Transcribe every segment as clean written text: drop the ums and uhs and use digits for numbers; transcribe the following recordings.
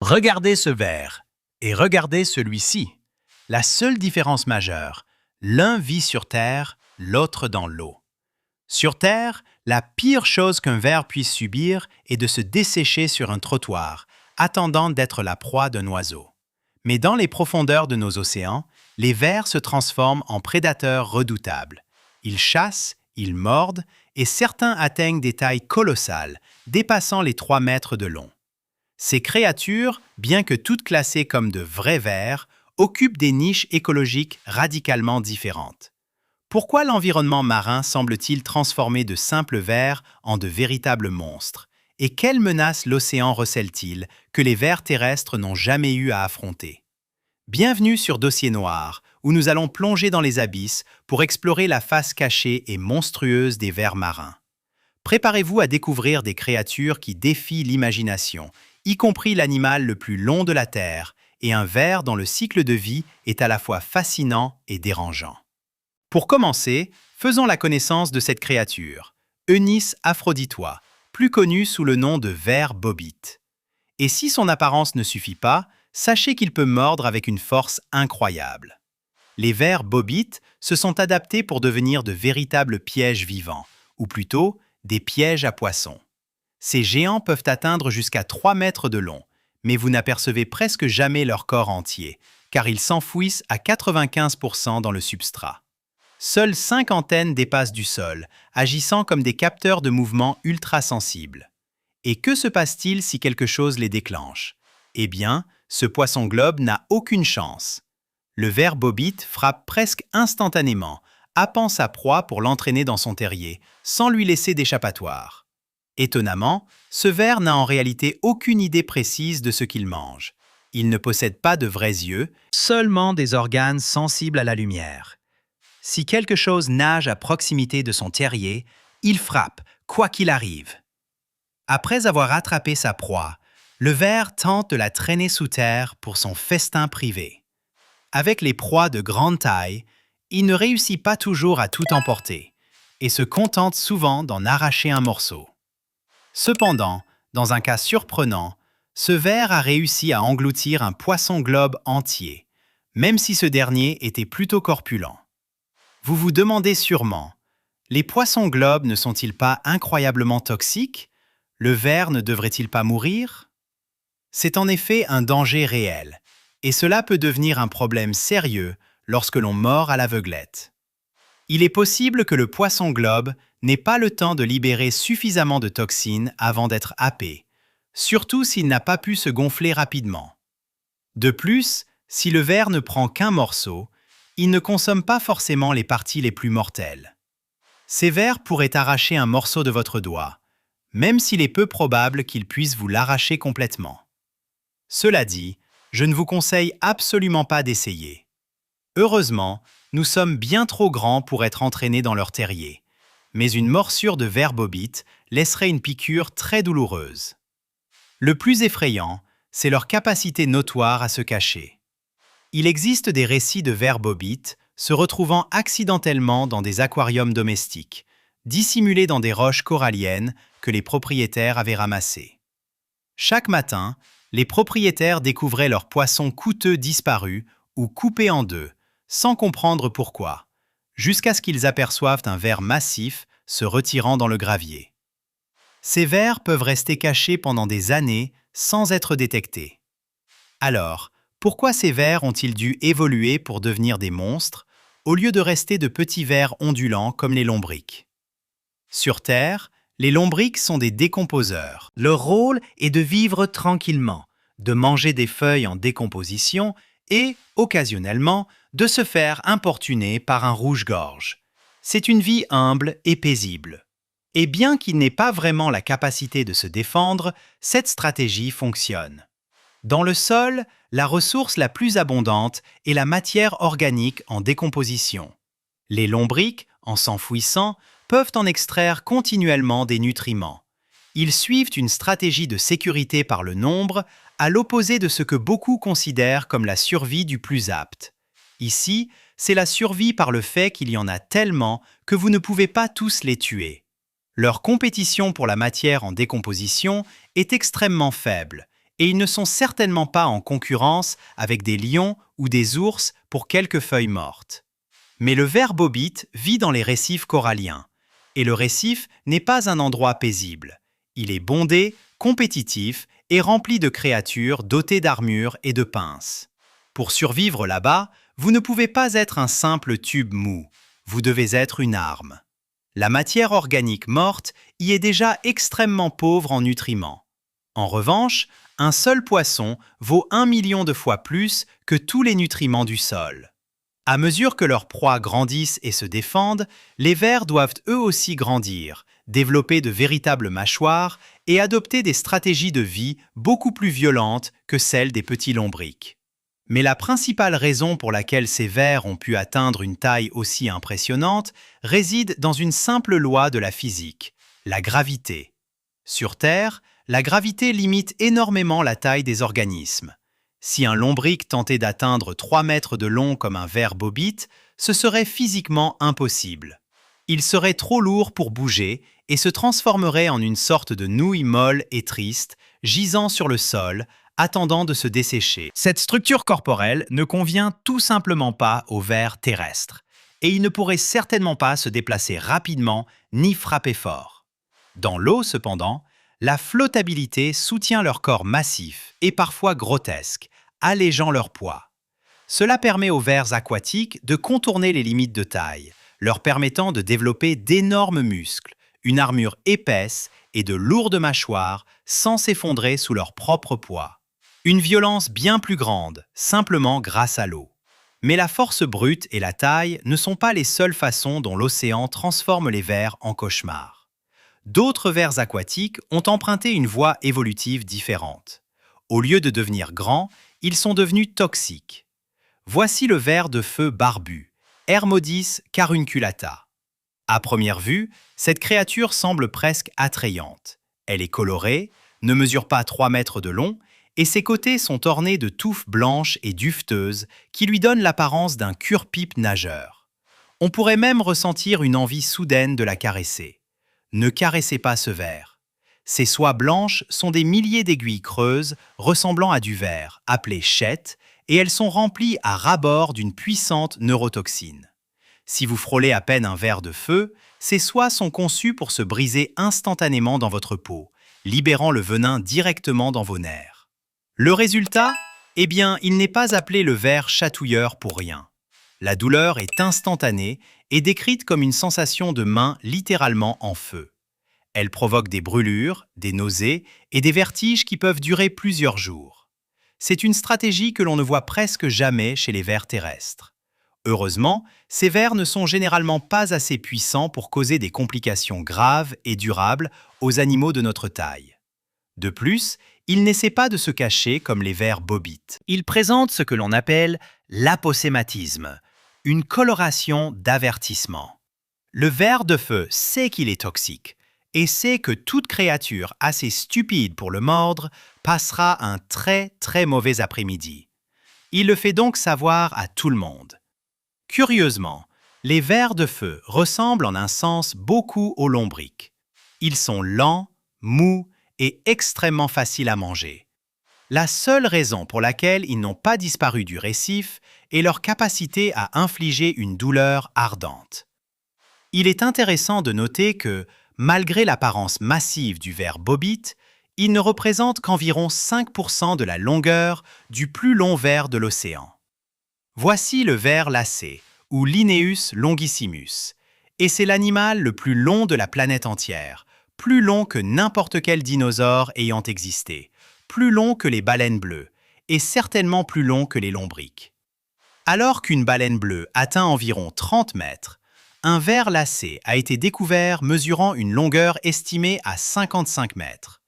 Regardez ce ver et regardez celui-ci. La seule différence majeure, l'un vit sur Terre, l'autre dans l'eau. Sur Terre, la pire chose qu'un ver puisse subir est de se dessécher sur un trottoir, attendant d'être la proie d'un oiseau. Mais dans les profondeurs de nos océans, les vers se transforment en prédateurs redoutables. Ils chassent, ils mordent, et certains atteignent des tailles colossales, dépassant les 3 mètres de long. Ces créatures, bien que toutes classées comme de vrais vers, occupent des niches écologiques radicalement différentes. Pourquoi l'environnement marin semble-t-il transformer de simples vers en de véritables monstres? Et quelles menaces l'océan recèle-t-il que les vers terrestres n'ont jamais eu à affronter? Bienvenue sur Dossier Noir, où nous allons plonger dans les abysses pour explorer la face cachée et monstrueuse des vers marins. Préparez-vous à découvrir des créatures qui défient l'imagination, y compris l'animal le plus long de la Terre, et un ver dont le cycle de vie est à la fois fascinant et dérangeant. Pour commencer, faisons la connaissance de cette créature, Eunis aphroditois, plus connu sous le nom de ver bobite. Et si son apparence ne suffit pas, sachez qu'il peut mordre avec une force incroyable. Les vers bobites se sont adaptés pour devenir de véritables pièges vivants, ou plutôt des pièges à poissons. Ces géants peuvent atteindre jusqu'à 3 mètres de long, mais vous n'apercevez presque jamais leur corps entier, car ils s'enfouissent à 95% dans le substrat. Seules 5 antennes dépassent du sol, agissant comme des capteurs de mouvement ultra-sensibles. Et que se passe-t-il si quelque chose les déclenche? Eh bien, ce poisson-globe n'a aucune chance. Le ver bobite frappe presque instantanément, happant sa proie pour l'entraîner dans son terrier, sans lui laisser d'échappatoire. Étonnamment, ce ver n'a en réalité aucune idée précise de ce qu'il mange. Il ne possède pas de vrais yeux, seulement des organes sensibles à la lumière. Si quelque chose nage à proximité de son terrier, il frappe, quoi qu'il arrive. Après avoir attrapé sa proie, le ver tente de la traîner sous terre pour son festin privé. Avec les proies de grande taille, il ne réussit pas toujours à tout emporter et se contente souvent d'en arracher un morceau. Cependant, dans un cas surprenant, ce ver a réussi à engloutir un poisson-globe entier, même si ce dernier était plutôt corpulent. Vous vous demandez sûrement, les poissons-globes ne sont-ils pas incroyablement toxiques? Le ver ne devrait-il pas mourir? C'est en effet un danger réel, et cela peut devenir un problème sérieux lorsque l'on mord à l'aveuglette. Il est possible que le poisson-globe n'ait pas le temps de libérer suffisamment de toxines avant d'être happé, surtout s'il n'a pas pu se gonfler rapidement. De plus, si le ver ne prend qu'un morceau, il ne consomme pas forcément les parties les plus mortelles. Ces vers pourraient arracher un morceau de votre doigt, même s'il est peu probable qu'ils puissent vous l'arracher complètement. Cela dit, je ne vous conseille absolument pas d'essayer. Heureusement, nous sommes bien trop grands pour être entraînés dans leur terrier, mais une morsure de ver bobite laisserait une piqûre très douloureuse. Le plus effrayant, c'est leur capacité notoire à se cacher. Il existe des récits de vers bobite se retrouvant accidentellement dans des aquariums domestiques, dissimulés dans des roches coralliennes que les propriétaires avaient ramassées. Chaque matin, les propriétaires découvraient leurs poissons coûteux disparus ou coupés en deux, sans comprendre pourquoi, jusqu'à ce qu'ils aperçoivent un ver massif se retirant dans le gravier. Ces vers peuvent rester cachés pendant des années sans être détectés. Alors, pourquoi ces vers ont-ils dû évoluer pour devenir des monstres, au lieu de rester de petits vers ondulants comme les lombrics? Sur Terre, les lombrics sont des décomposeurs. Leur rôle est de vivre tranquillement, de manger des feuilles en décomposition et, occasionnellement, de se faire importuner par un rouge-gorge. C'est une vie humble et paisible. Et bien qu'il n'ait pas vraiment la capacité de se défendre, cette stratégie fonctionne. Dans le sol, la ressource la plus abondante est la matière organique en décomposition. Les lombrics, en s'enfouissant, peuvent en extraire continuellement des nutriments. Ils suivent une stratégie de sécurité par le nombre, à l'opposé de ce que beaucoup considèrent comme la survie du plus apte. Ici, c'est la survie par le fait qu'il y en a tellement que vous ne pouvez pas tous les tuer. Leur compétition pour la matière en décomposition est extrêmement faible, Et ils ne sont certainement pas en concurrence avec des lions ou des ours pour quelques feuilles mortes. Mais le ver bobite vit dans les récifs coralliens. Et le récif n'est pas un endroit paisible. Il est bondé, compétitif et rempli de créatures dotées d'armures et de pinces. Pour survivre là-bas, vous ne pouvez pas être un simple tube mou. Vous devez être une arme. La matière organique morte y est déjà extrêmement pauvre en nutriments. En revanche, un seul poisson vaut 1 million de fois plus que tous les nutriments du sol. À mesure que leurs proies grandissent et se défendent, les vers doivent eux aussi grandir, développer de véritables mâchoires et adopter des stratégies de vie beaucoup plus violentes que celles des petits lombrics. Mais la principale raison pour laquelle ces vers ont pu atteindre une taille aussi impressionnante réside dans une simple loi de la physique, la gravité. Sur Terre, la gravité limite énormément la taille des organismes. Si un lombric tentait d'atteindre 3 mètres de long comme un ver bobite, ce serait physiquement impossible. Il serait trop lourd pour bouger et se transformerait en une sorte de nouille molle et triste, gisant sur le sol, attendant de se dessécher. Cette structure corporelle ne convient tout simplement pas aux vers terrestres, et il ne pourrait certainement pas se déplacer rapidement ni frapper fort. Dans l'eau, cependant, la flottabilité soutient leur corps massif et parfois grotesque, allégeant leur poids. Cela permet aux vers aquatiques de contourner les limites de taille, leur permettant de développer d'énormes muscles, une armure épaisse et de lourdes mâchoires sans s'effondrer sous leur propre poids. Une violence bien plus grande, simplement grâce à l'eau. Mais la force brute et la taille ne sont pas les seules façons dont l'océan transforme les vers en cauchemars. D'autres vers aquatiques ont emprunté une voie évolutive différente. Au lieu de devenir grands, ils sont devenus toxiques. Voici le ver de feu barbu, Hermodis carunculata. À première vue, cette créature semble presque attrayante. Elle est colorée, ne mesure pas 3 mètres de long, et ses côtés sont ornés de touffes blanches et duveteuses qui lui donnent l'apparence d'un cure-pipe nageur. On pourrait même ressentir une envie soudaine de la caresser. Ne caressez pas ce ver. Ses soies blanches sont des milliers d'aiguilles creuses ressemblant à du verre, appelées chettes, et elles sont remplies à ras-bord d'une puissante neurotoxine. Si vous frôlez à peine un ver de feu, ces soies sont conçues pour se briser instantanément dans votre peau, libérant le venin directement dans vos nerfs. Le résultat? Eh bien, il n'est pas appelé le ver chatouilleur pour rien. La douleur est instantanée et décrite comme une sensation de main littéralement en feu. Elle provoque des brûlures, des nausées et des vertiges qui peuvent durer plusieurs jours. C'est une stratégie que l'on ne voit presque jamais chez les vers terrestres. Heureusement, ces vers ne sont généralement pas assez puissants pour causer des complications graves et durables aux animaux de notre taille. De plus, ils n'essaient pas de se cacher comme les vers bobites. Ils présentent ce que l'on appelle l'aposématisme, une coloration d'avertissement. Le ver de feu sait qu'il est toxique et sait que toute créature assez stupide pour le mordre passera un très mauvais après-midi. Il le fait donc savoir à tout le monde. Curieusement, les vers de feu ressemblent en un sens beaucoup aux lombrics. Ils sont lents, mous et extrêmement faciles à manger. La seule raison pour laquelle ils n'ont pas disparu du récif est leur capacité à infliger une douleur ardente. Il est intéressant de noter que, malgré l'apparence massive du ver bobite, il ne représente qu'environ 5% de la longueur du plus long ver de l'océan. Voici le ver lacé, ou Linnaeus longissimus, et c'est l'animal le plus long de la planète entière, plus long que n'importe quel dinosaure ayant existé, plus long que les baleines bleues, et certainement plus long que les lombrics. Alors qu'une baleine bleue atteint environ 30 mètres, un ver lacé a été découvert mesurant une longueur estimée à 55 mètres.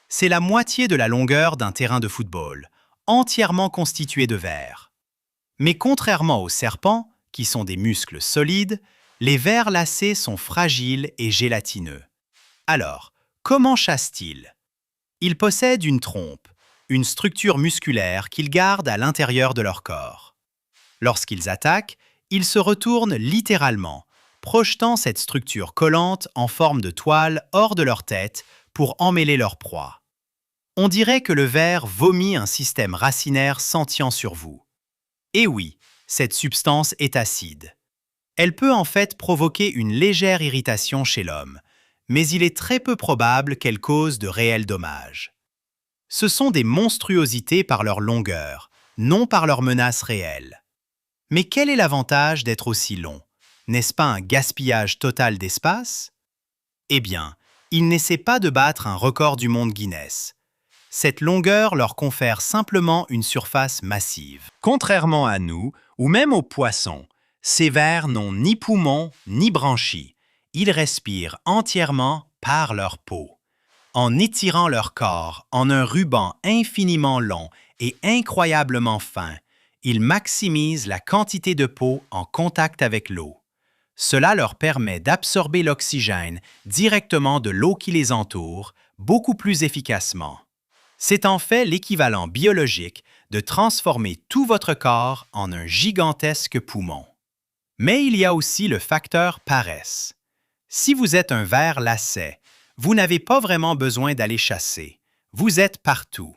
C'est la moitié de la longueur d'un terrain de football, entièrement constitué de vers. Mais contrairement aux serpents, qui sont des muscles solides, les vers lacés sont fragiles et gélatineux. Alors, comment chassent-ils? Ils possèdent une trompe, une structure musculaire qu'ils gardent à l'intérieur de leur corps. Lorsqu'ils attaquent, ils se retournent littéralement, projetant cette structure collante en forme de toile hors de leur tête pour emmêler leur proie. On dirait que le ver vomit un système racinaire sentient sur vous. Et oui, cette substance est acide. Elle peut en fait provoquer une légère irritation chez l'homme, mais il est très peu probable qu'elle cause de réels dommages. Ce sont des monstruosités par leur longueur, non par leur menace réelle. Mais quel est l'avantage d'être aussi long? N'est-ce pas un gaspillage total d'espace? Eh bien, ils n'essaient pas de battre un record du monde Guinness. Cette longueur leur confère simplement une surface massive. Contrairement à nous, ou même aux poissons, ces vers n'ont ni poumons ni branchies. Ils respirent entièrement par leur peau. En étirant leur corps en un ruban infiniment long et incroyablement fin, ils maximisent la quantité de peau en contact avec l'eau. Cela leur permet d'absorber l'oxygène directement de l'eau qui les entoure, beaucoup plus efficacement. C'est en fait l'équivalent biologique de transformer tout votre corps en un gigantesque poumon. Mais il y a aussi le facteur paresse. Si vous êtes un ver lacet, vous n'avez pas vraiment besoin d'aller chasser. Vous êtes partout.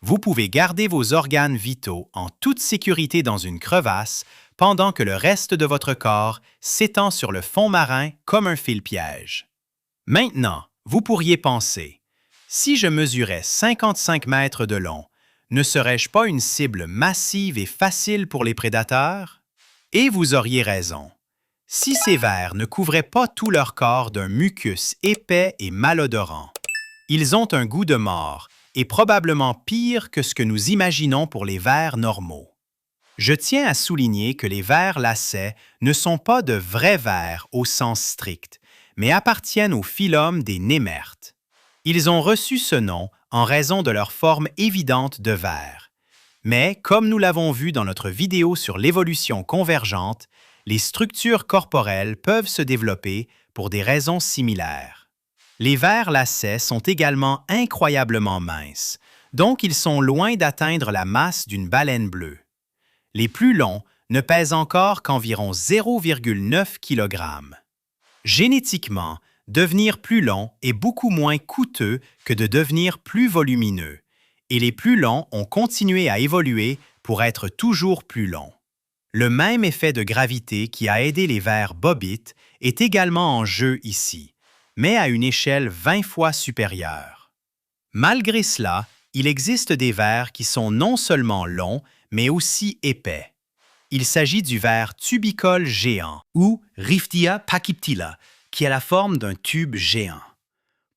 Vous pouvez garder vos organes vitaux en toute sécurité dans une crevasse pendant que le reste de votre corps s'étend sur le fond marin comme un fil-piège. Maintenant, vous pourriez penser, si je mesurais 55 mètres de long, ne serais-je pas une cible massive et facile pour les prédateurs? Et vous auriez raison. Si ces vers ne couvraient pas tout leur corps d'un mucus épais et malodorant, ils ont un goût de mort et probablement pire que ce que nous imaginons pour les vers normaux. Je tiens à souligner que les vers lacets ne sont pas de vrais vers au sens strict, mais appartiennent au phylum des némertes. Ils ont reçu ce nom en raison de leur forme évidente de ver. Mais, comme nous l'avons vu dans notre vidéo sur l'évolution convergente, les structures corporelles peuvent se développer pour des raisons similaires. Les vers lacets sont également incroyablement minces, donc ils sont loin d'atteindre la masse d'une baleine bleue. Les plus longs ne pèsent encore qu'environ 0,9 kg. Génétiquement, devenir plus long est beaucoup moins coûteux que de devenir plus volumineux, et les plus longs ont continué à évoluer pour être toujours plus longs. Le même effet de gravité qui a aidé les vers bobites est également en jeu ici, mais à une échelle 20 fois supérieure. Malgré cela, il existe des vers qui sont non seulement longs, mais aussi épais. Il s'agit du ver tubicole géant, ou Riftia pachyptila, qui a la forme d'un tube géant.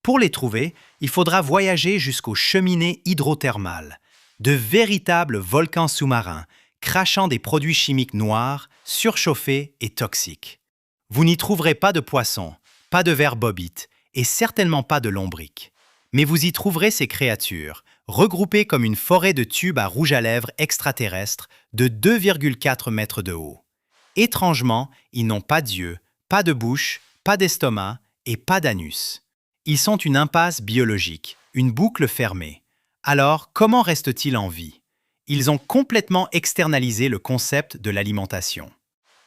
Pour les trouver, il faudra voyager jusqu'aux cheminées hydrothermales, de véritables volcans sous-marins, crachant des produits chimiques noirs, surchauffés et toxiques. Vous n'y trouverez pas de poissons, pas de vers bobites et certainement pas de lombriques. Mais vous y trouverez ces créatures, regroupées comme une forêt de tubes à rouge à lèvres extraterrestres de 2,4 mètres de haut. Étrangement, ils n'ont pas d'yeux, pas de bouche, pas d'estomac et pas d'anus. Ils sont une impasse biologique, une boucle fermée. Alors, comment restent-ils en vie? Ils ont complètement externalisé le concept de l'alimentation.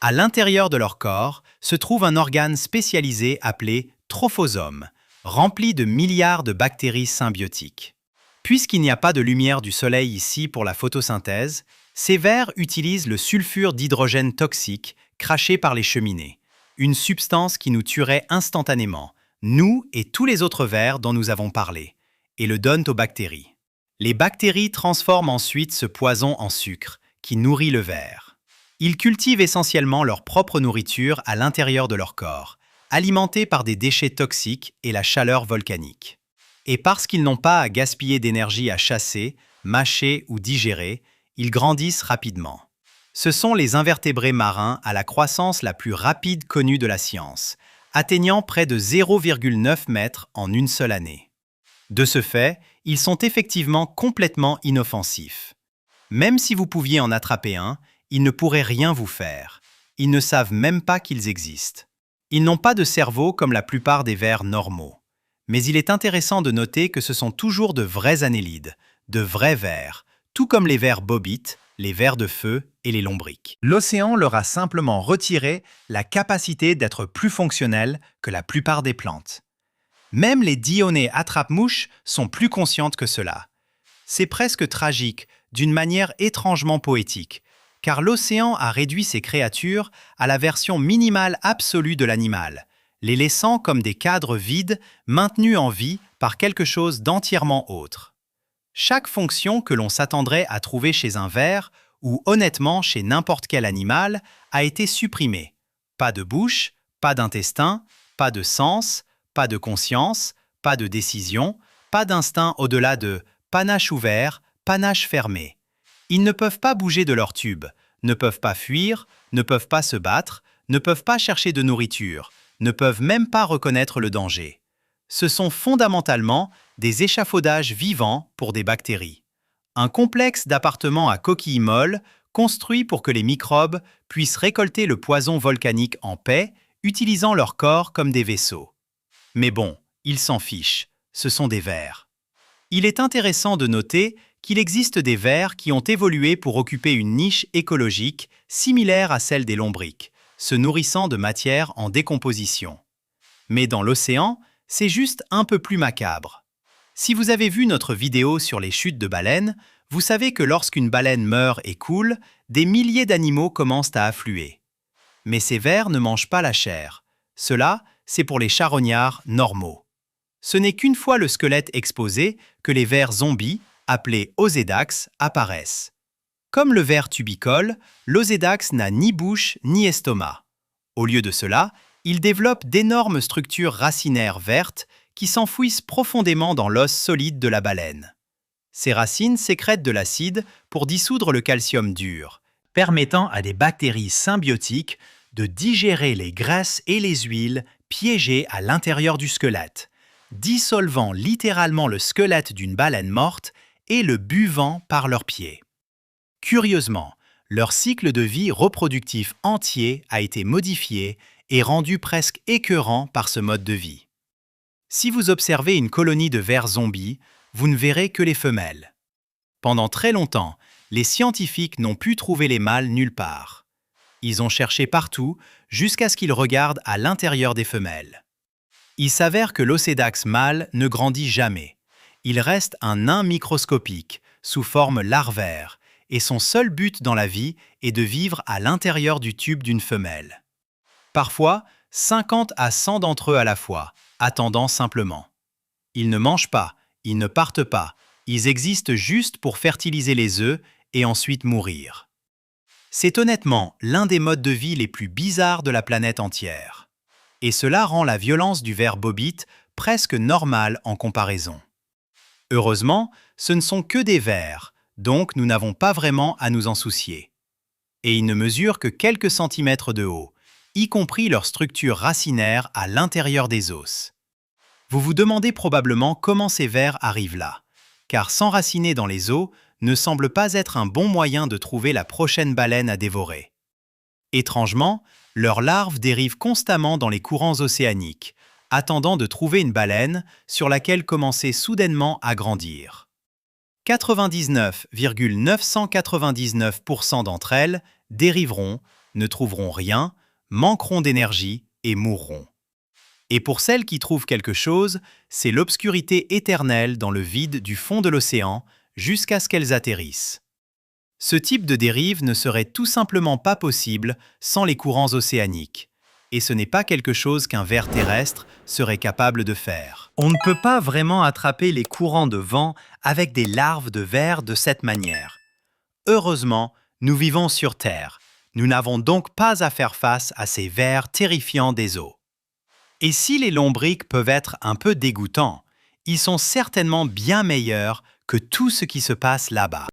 À l'intérieur de leur corps se trouve un organe spécialisé appelé trophosome, rempli de milliards de bactéries symbiotiques. Puisqu'il n'y a pas de lumière du soleil ici pour la photosynthèse, ces vers utilisent le sulfure d'hydrogène toxique craché par les cheminées, une substance qui nous tuerait instantanément, nous et tous les autres vers dont nous avons parlé, et le donnent aux bactéries. Les bactéries transforment ensuite ce poison en sucre, qui nourrit le ver. Ils cultivent essentiellement leur propre nourriture à l'intérieur de leur corps, alimentés par des déchets toxiques et la chaleur volcanique. Et parce qu'ils n'ont pas à gaspiller d'énergie à chasser, mâcher ou digérer, ils grandissent rapidement. Ce sont les invertébrés marins à la croissance la plus rapide connue de la science, atteignant près de 0,9 mètres en une seule année. De ce fait, ils sont effectivement complètement inoffensifs. Même si vous pouviez en attraper un, ils ne pourraient rien vous faire. Ils ne savent même pas qu'ils existent. Ils n'ont pas de cerveau comme la plupart des vers normaux. Mais il est intéressant de noter que ce sont toujours de vrais annélides, de vrais vers, tout comme les vers bobites, les vers de feu et les lombriques. L'océan leur a simplement retiré la capacité d'être plus fonctionnels que la plupart des plantes. Même les dionnées attrape-mouches sont plus conscientes que cela. C'est presque tragique, d'une manière étrangement poétique, car l'océan a réduit ces créatures à la version minimale absolue de l'animal, les laissant comme des cadres vides maintenus en vie par quelque chose d'entièrement autre. Chaque fonction que l'on s'attendrait à trouver chez un ver, ou honnêtement chez n'importe quel animal, a été supprimée. Pas de bouche, pas d'intestin, pas de sens, pas de conscience, pas de décision, pas d'instinct au-delà de panache ouvert, panache fermé. Ils ne peuvent pas bouger de leur tube, ne peuvent pas fuir, ne peuvent pas se battre, ne peuvent pas chercher de nourriture, ne peuvent même pas reconnaître le danger. Ce sont fondamentalement des échafaudages vivants pour des bactéries. Un complexe d'appartements à coquilles molles construit pour que les microbes puissent récolter le poison volcanique en paix, utilisant leur corps comme des vaisseaux. Mais bon, ils s'en fichent, ce sont des vers. Il est intéressant de noter qu'il existe des vers qui ont évolué pour occuper une niche écologique similaire à celle des lombrics, se nourrissant de matière en décomposition. Mais dans l'océan, c'est juste un peu plus macabre. Si vous avez vu notre vidéo sur les chutes de baleines, vous savez que lorsqu'une baleine meurt et coule, des milliers d'animaux commencent à affluer. Mais ces vers ne mangent pas la chair. Cela, c'est pour les charognards normaux. Ce n'est qu'une fois le squelette exposé que les vers zombies, appelés osédax, apparaissent. Comme le ver tubicole, l'osédax n'a ni bouche ni estomac. Au lieu de cela, il développe d'énormes structures racinaires vertes qui s'enfouissent profondément dans l'os solide de la baleine. Ces racines sécrètent de l'acide pour dissoudre le calcium dur, permettant à des bactéries symbiotiques de digérer les graisses et les huiles piégées à l'intérieur du squelette, dissolvant littéralement le squelette d'une baleine morte et le buvant par leurs pieds. Curieusement, leur cycle de vie reproductif entier a été modifié et rendu presque écœurant par ce mode de vie. Si vous observez une colonie de vers zombies, vous ne verrez que les femelles. Pendant très longtemps, les scientifiques n'ont pu trouver les mâles nulle part. Ils ont cherché partout jusqu'à ce qu'ils regardent à l'intérieur des femelles. Il s'avère que l'Osédax mâle ne grandit jamais. Il reste un nain microscopique, sous forme larvaire, et son seul but dans la vie est de vivre à l'intérieur du tube d'une femelle. Parfois, 50 à 100 d'entre eux à la fois, attendant simplement. Ils ne mangent pas, ils ne partent pas, ils existent juste pour fertiliser les œufs et ensuite mourir. C'est honnêtement l'un des modes de vie les plus bizarres de la planète entière. Et cela rend la violence du ver bobite presque normale en comparaison. Heureusement, ce ne sont que des vers, donc nous n'avons pas vraiment à nous en soucier. Et ils ne mesurent que quelques centimètres de haut, y compris leur structure racinaire à l'intérieur des os. Vous vous demandez probablement comment ces vers arrivent là, car s'enraciner dans les os ne semble pas être un bon moyen de trouver la prochaine baleine à dévorer. Étrangement, leurs larves dérivent constamment dans les courants océaniques, attendant de trouver une baleine sur laquelle commencer soudainement à grandir. 99,999% d'entre elles dériveront, ne trouveront rien, manqueront d'énergie et mourront. Et pour celles qui trouvent quelque chose, c'est l'obscurité éternelle dans le vide du fond de l'océan jusqu'à ce qu'elles atterrissent. Ce type de dérive ne serait tout simplement pas possible sans les courants océaniques. Et ce n'est pas quelque chose qu'un ver terrestre serait capable de faire. On ne peut pas vraiment attraper les courants de vent avec des larves de vers de cette manière. Heureusement, nous vivons sur Terre. Nous n'avons donc pas à faire face à ces vers terrifiants des eaux. Et si les lombrics peuvent être un peu dégoûtants, ils sont certainement bien meilleurs que tout ce qui se passe là-bas.